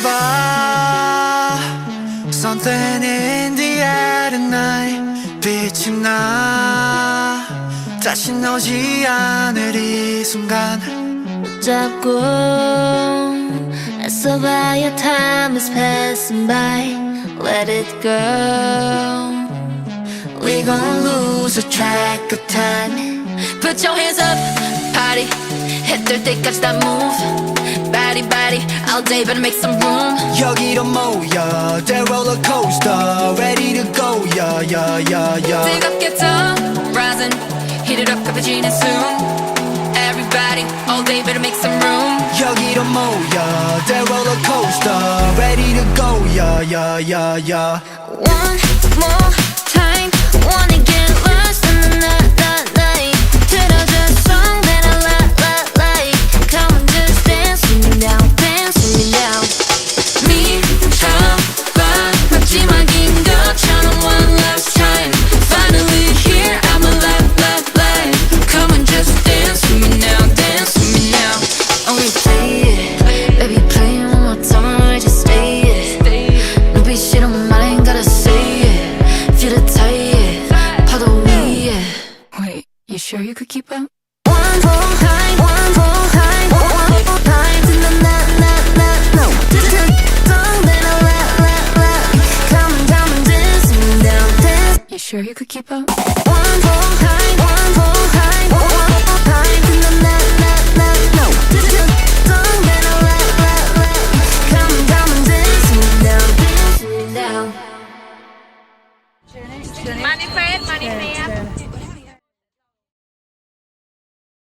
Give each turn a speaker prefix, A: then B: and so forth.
A: 봐 Something in the air tonight 빛이 나 다시 오지 않을 이 순간
B: 잡고 애써봐야 time is passing by Let it go We gon' lose a track of time Put your hands up, party 해 뜰 때까지 다 move Body body all day better make some room
A: 여기로 모여 The roller coaster Ready to go yeah yeah yeah yeah
B: 뜨겁게 더 rising Heat it up 가빠지는 soon Everybody all day better make some room
A: 여기로 모여 The roller coaster Ready to go yeah yeah yeah yeah
B: One more time Wanna get lost in the night 들어줘 song that I like Come on just dance with me now Dance with me now 미쳐봐 마지막인 것처럼 one last time Finally here I'm alive Come on just dance with me now Dance with me now Only play it Baby play it one more time Just stay it 눈빛이로 말 ain't gotta say it Feel it tight 파도 위에 Wait, you sure you could keep up? One more high One more high One more high No Song that I like Come on dance me down Dance You sure you could keep up? One more high One more high One more high No Song that I like Come on dance me down Dance me down
C: Manifest